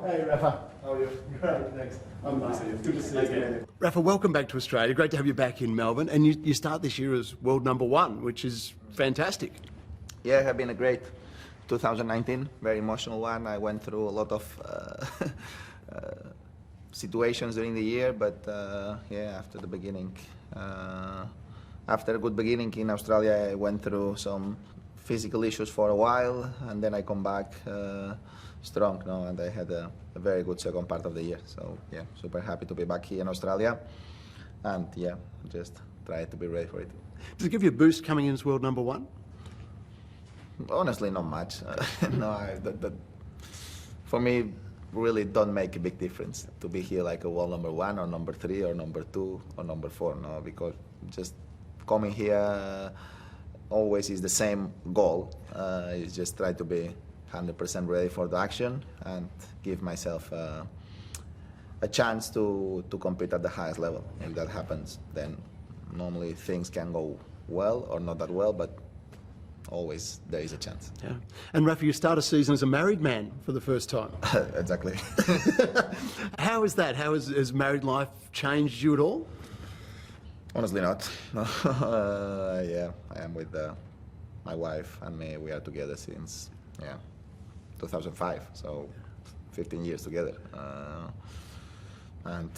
Hey, Rafa. How are you? Great, thanks. I'm nice to see you. Good to see you again. Rafa, welcome back to Australia. Great to have you back in Melbourne. And you start this year as world number one, which is fantastic. Yeah, it has been a great 2019, very emotional one. I went through a lot of situations during the year, but yeah, after the beginning, after a good beginning in Australia, I went through some physical issues for a while, and then I come back strong now, and I had a very good second part of the year. So yeah, super happy to be back here in Australia, and yeah, just try to be ready for it. Does it give you a boost coming in as world number one? Honestly, not much. No, for me, really don't make a big difference to be here like a world number one or number three or number two or number four. No, because just coming here always is the same goal. Is just try to be 100% ready for the action and give myself a chance to compete at the highest level. If that happens, then normally things can go well or not that well, but always there is a chance. Yeah. And Rafa, you start a season as a married man for the first time. Exactly. How is that? How has married life changed you at all? Honestly not. No. Yeah, I am with my wife and me. We are together since 2005, so 15 years together. And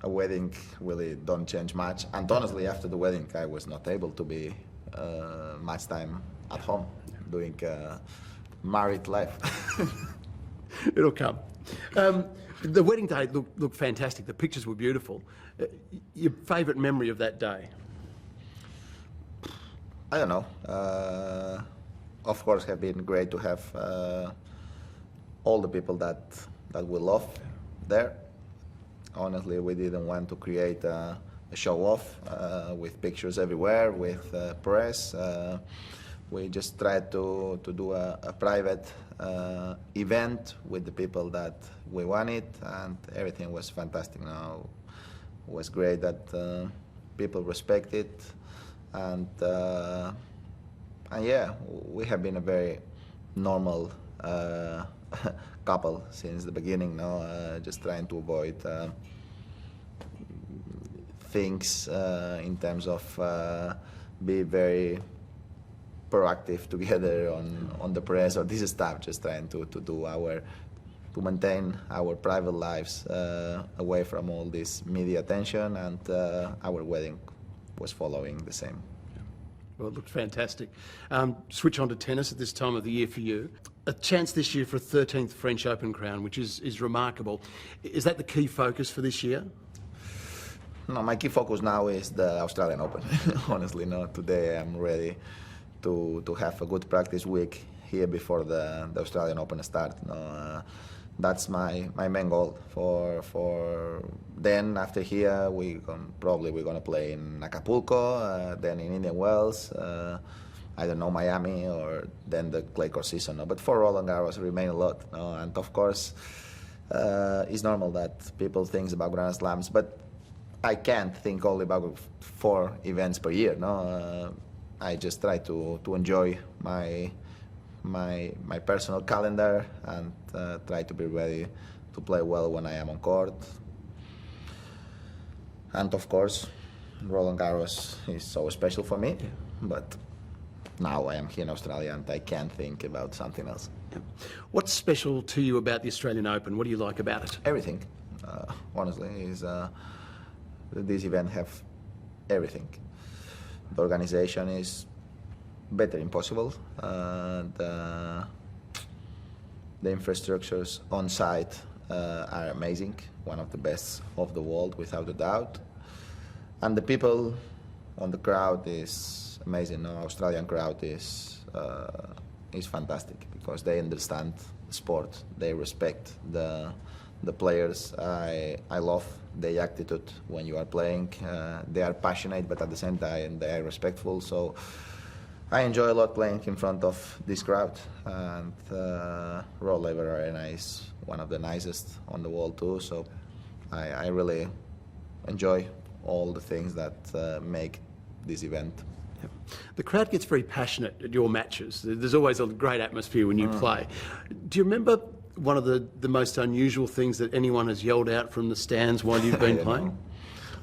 a wedding really don't change much. And honestly, after the wedding, I was not able to be much time at home doing married life. It'll come. The wedding day looked fantastic. The pictures were beautiful. Your favourite memory of that day? I don't know. Of course, have been great to have all the people that we love there. Honestly, we didn't want to create a show off with pictures everywhere, with press. We just tried to do a private event with the people that we wanted, and everything was fantastic. Now, it was great that people respect it, and yeah, we have been a very normal couple since the beginning. Now, just trying to avoid things in terms of be very proactive together on the press or this stuff, just trying to maintain our private lives away from all this media attention, and our wedding was following the same. Well, it looked fantastic. Switch on to tennis at this time of the year for you. A chance this year for a 13th French Open crown, which is remarkable. Is that the key focus for this year? No, my key focus now is the Australian Open. Honestly, no. Today I'm ready to have a good practice week here before the Australian Open start. No, that's my main goal. For then after here we're gonna play in Acapulco, then in Indian Wells. I don't know, Miami, or then the clay court season. No? But for Roland Garros remain a lot. No? And of course, it's normal that people think about Grand Slams, but I can't think only about 4 events per year. No, I just try to enjoy my personal calendar and try to be ready to play well when I am on court. And of course, Roland Garros is so special for me. But now I am here in Australia and I can't think about something else. What's special to you about the Australian Open? What do you like about it? Everything. Honestly, is this event have everything. The organization is better impossible. The infrastructures on site are amazing, one of the best of the world without a doubt. And the people on the crowd is amazing. No, Australian crowd is fantastic because they understand the sport, they respect the players. I love their attitude when you are playing. They are passionate, but at the same time they are respectful. So I enjoy a lot playing in front of this crowd. And Rod Laver Arena is one of the nicest on the world too. So I really enjoy all the things that make this event. Yep. The crowd gets very passionate at your matches. There's always a great atmosphere when you play. Do you remember one of the most unusual things that anyone has yelled out from the stands while you've been playing?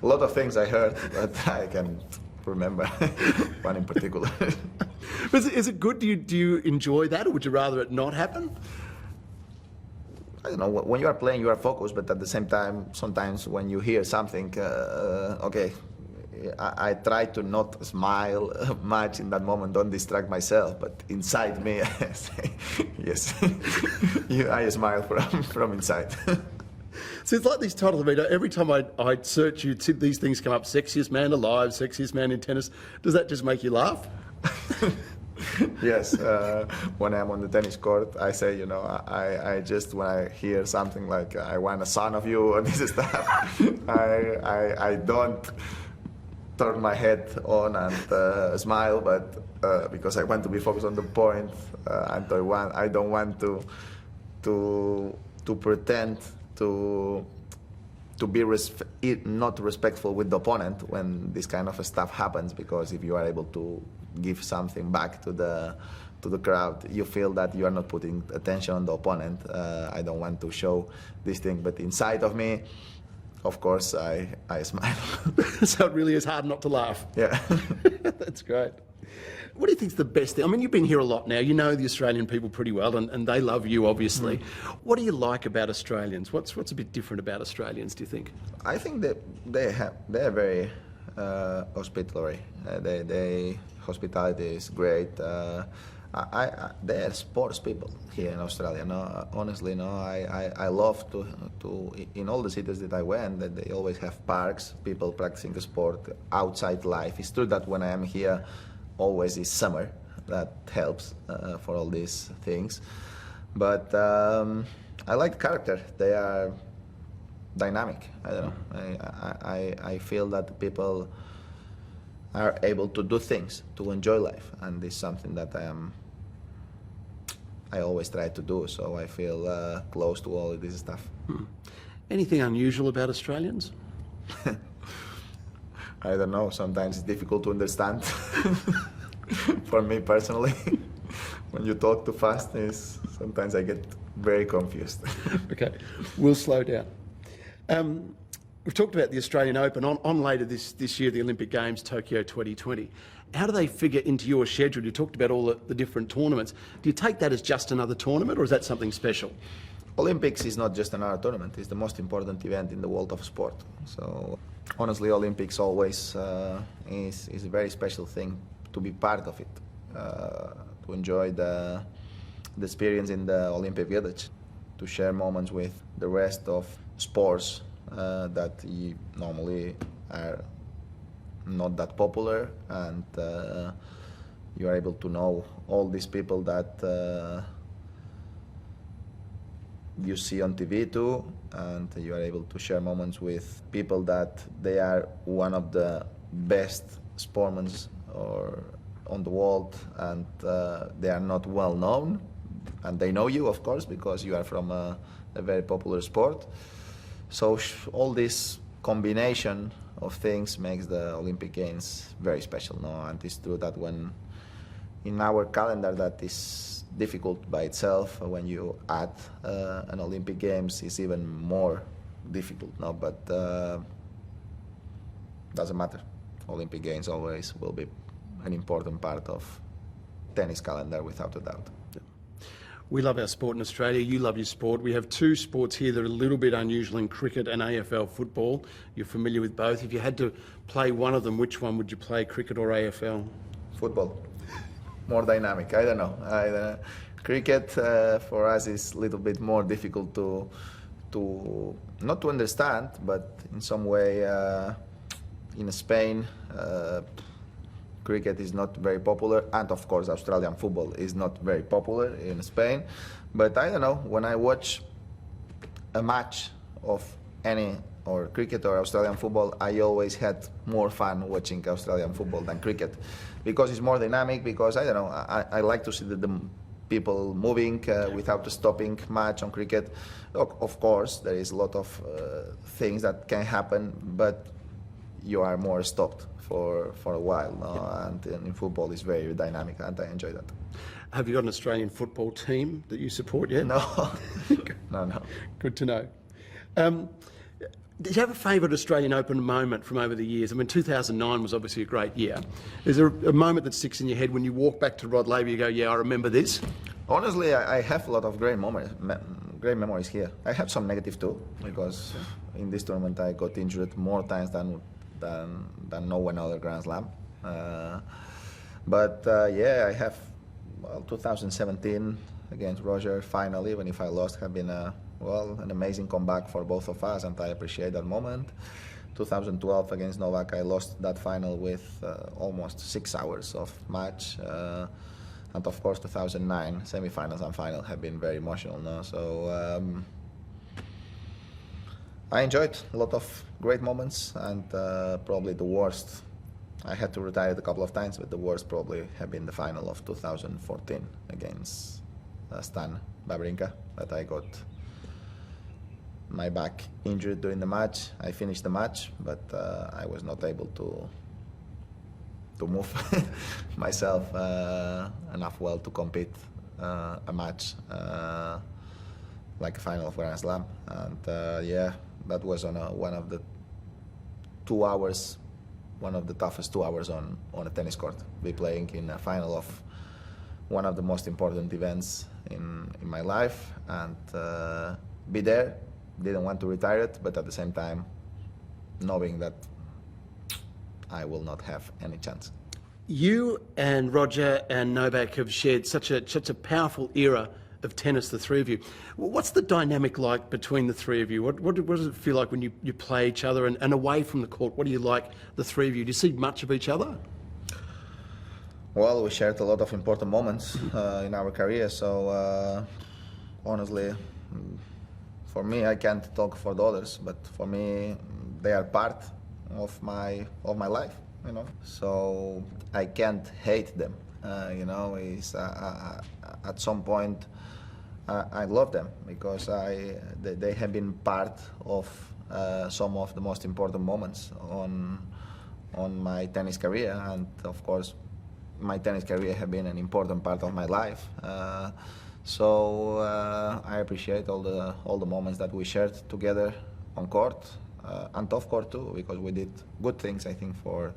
A lot of things I heard, but I can't remember one in particular. Is it good? Do you enjoy that, or would you rather it not happen? I don't know, when you are playing, you are focused, but at the same time, sometimes when you hear something, okay, I try to not smile much in that moment, don't distract myself, but inside me, I say, yes, I smile from inside. So it's like these titles. I mean, every time I search you, these things come up: sexiest man alive, sexiest man in tennis. Does that just make you laugh? Yes, when I'm on the tennis court, I say, I just, when I hear something like, I want a son of you, or this stuff, I don't turn my head on and smile, but because I want to be focused on the point, and I don't want to pretend to be not respectful with the opponent when this kind of stuff happens, because if you are able to give something back to the crowd, you feel that you are not putting attention on the opponent. I don't want to show this thing, but inside of me, of course, I smile. So it really is hard not to laugh. Yeah. That's great. What do you think's the best thing? I mean, you've been here a lot now. You know the Australian people pretty well, and they love you, obviously. What do you like about Australians? What's a bit different about Australians, do you think? I think that they're very hospitatory. Hospitality is great. They are sports people here in Australia. No, honestly, no. I love to in all the cities that I went, that they always have parks, people practicing the sport, outside life. It's true that when I am here, always is summer. That helps for all these things. But I like character. They are dynamic. I don't know. I feel that people are able to do things, to enjoy life, and this is something that I always try to do, so I feel close to all of this stuff. Anything unusual about Australians? I don't know, sometimes it's difficult to understand. For me personally, when you talk too fast, sometimes I get very confused. Okay, we'll slow down. We've talked about the Australian Open. On later this year, the Olympic Games, Tokyo 2020. How do they figure into your schedule? You talked about all the different tournaments. Do you take that as just another tournament, or is that something special? Olympics is not just another tournament. It's the most important event in the world of sport. So honestly, Olympics always is a very special thing to be part of it, to enjoy the experience in the Olympic Village, to share moments with the rest of sports that normally are not that popular, and you are able to know all these people that you see on TV too, and you are able to share moments with people that they are one of the best sportsmen on the world, and they are not well known, and they know you, of course, because you are from a very popular sport. So all this combination of things makes the Olympic Games very special, no? And it's true that when in our calendar that is difficult by itself, when you add an Olympic Games, it's even more difficult, no? But doesn't matter. Olympic Games always will be an important part of tennis calendar, without a doubt. We love our sport in Australia. You love your sport. We have two sports here that are a little bit unusual in cricket and AFL football. You're familiar with both. If you had to play one of them, which one would you play, cricket or AFL? Football. More dynamic. I don't know. Cricket for us is a little bit more difficult to not to understand, but in some way in Spain cricket is not very popular, and of course Australian football is not very popular in Spain. But I don't know, when I watch a match of or cricket or Australian football, I always had more fun watching Australian football than cricket, because it's more dynamic, because I don't know, I like to see the people moving without stopping much on cricket. Of course, there is a lot of things that can happen, but you are more stopped for a while, no? And in football it's very dynamic, and I enjoy that. Have you got an Australian football team that you support yet? No, no. Good to know. Did you have a favourite Australian Open moment from over the years? I mean, 2009 was obviously a great year. Is there a moment that sticks in your head when you walk back to Rod Laver, you go, yeah, I remember this? Honestly, I have a lot of great memories here. I have some negative too, because in this tournament I got injured more times than no one other Grand Slam. But I have 2017 against Roger final, even if I lost, have been an amazing comeback for both of us, and I appreciate that moment. 2012 against Novak, I lost that final with almost 6 hours of match. And of course 2009 semi-finals and final have been very emotional now. So I enjoyed a lot of great moments, and probably the worst, I had to retire it a couple of times, but the worst probably have been the final of 2014 against Stan Wawrinka, that I got my back injured during the match. I finished the match, but I was not able to move myself enough well to compete a match like a final of Grand Slam. And that was on one of the 2 hours, one of the toughest 2 hours on a tennis court. Be playing in a final of one of the most important events in my life, and be there. Didn't want to retire it, but at the same time knowing that I will not have any chance. You and Roger and Novak have shared such a powerful era of tennis, the three of you. What's the dynamic like between the three of you? What does it feel like when you play each other, and away from the court? What do you like, the three of you? Do you see much of each other? Well, we shared a lot of important moments in our career, so honestly, for me, I can't talk for the others, but for me, they are part of my life, you know. So I can't hate them, you know. At some point, I love them because they have been part of some of the most important moments on my tennis career, and of course, my tennis career have been an important part of my life. So I appreciate all the moments that we shared together on court and off court too, because we did good things, I think, for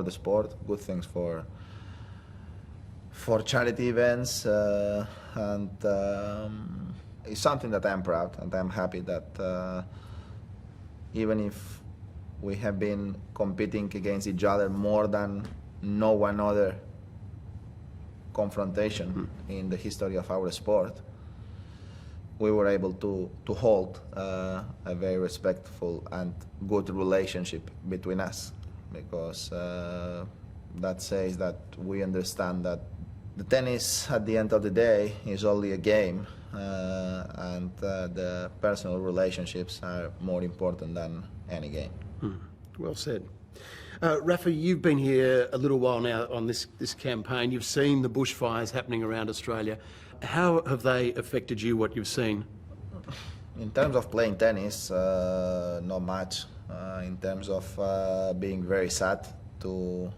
the sport, good things for charity events, and it's something that I'm proud, and I'm happy that even if we have been competing against each other more than no one other confrontation in the history of our sport, we were able to hold a very respectful and good relationship between us, because that says that we understand that the tennis at the end of the day is only a game, and the personal relationships are more important than any game. Well said. Rafa, you've been here a little while now on this campaign. You've seen the bushfires happening around Australia. How have they affected you, what you've seen? In terms of playing tennis, not much. In terms of being very sad to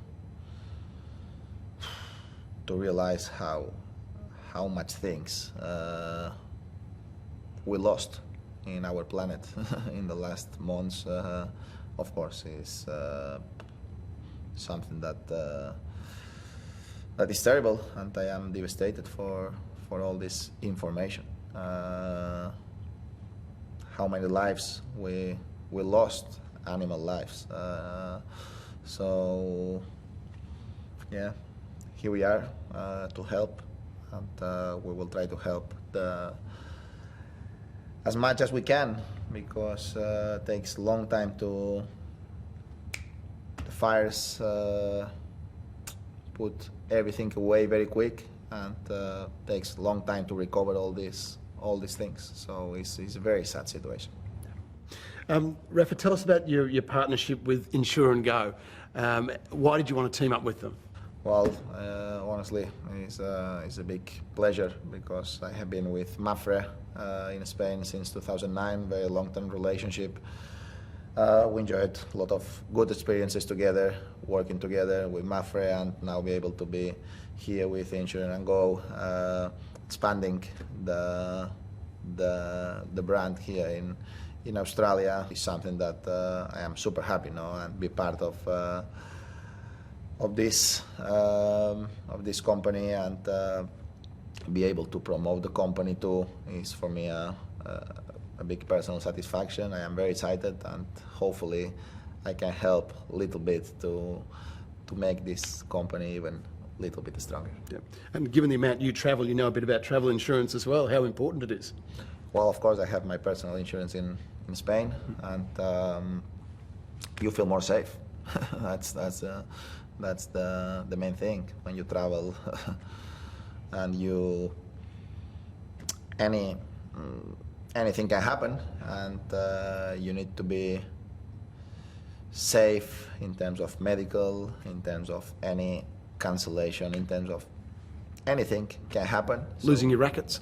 realize how much things we lost in our planet in the last months, of course, is something that is terrible, and I am devastated for all this information. How many lives we lost, animal lives. So yeah, here we are to help, and we will try to help as much as we can, because it takes a long time to the fires put everything away very quick, and takes a long time to recover all these things. So it's a very sad situation. Rafa, tell us about your partnership with Insure and Go. Why did you want to team up with them? Well, honestly, it's a big pleasure, because I have been with Mafre in Spain since 2009, very long-term relationship. We enjoyed a lot of good experiences together, working together with Mafre, and now be able to be here with Insurance and Go, expanding the brand here in Australia is something that I am super happy now and be part of this company and be able to promote the company too is for me a big personal satisfaction. I am very excited, and hopefully I can help a little bit to make this company even a little bit stronger. Yeah. And given the amount you travel, you know a bit about travel insurance as well, how important it is. Well, of course, I have my personal insurance in Spain, and you feel more safe. that's the main thing when you travel, and anything can happen, and you need to be safe in terms of medical, in terms of any cancellation, in terms of anything can happen. Losing your rackets.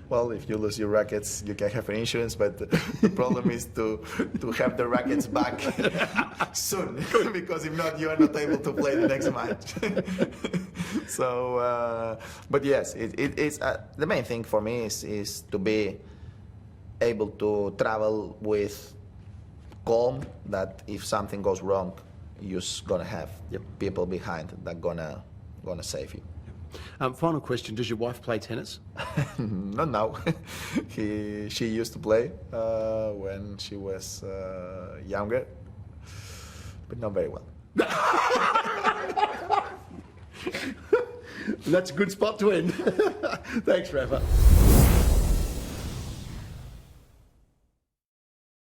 Well, if you lose your rackets, you can have an insurance, but the problem is to have the rackets back soon, because if not, you are not able to play the next match. So, but yes, it's the main thing for me is to be able to travel with calm, that if something goes wrong, you're gonna have people behind that gonna save you. Final question, does your wife play tennis? Not now. She used to play when she was younger, but not very well. That's a good spot to end. Thanks, Rafa.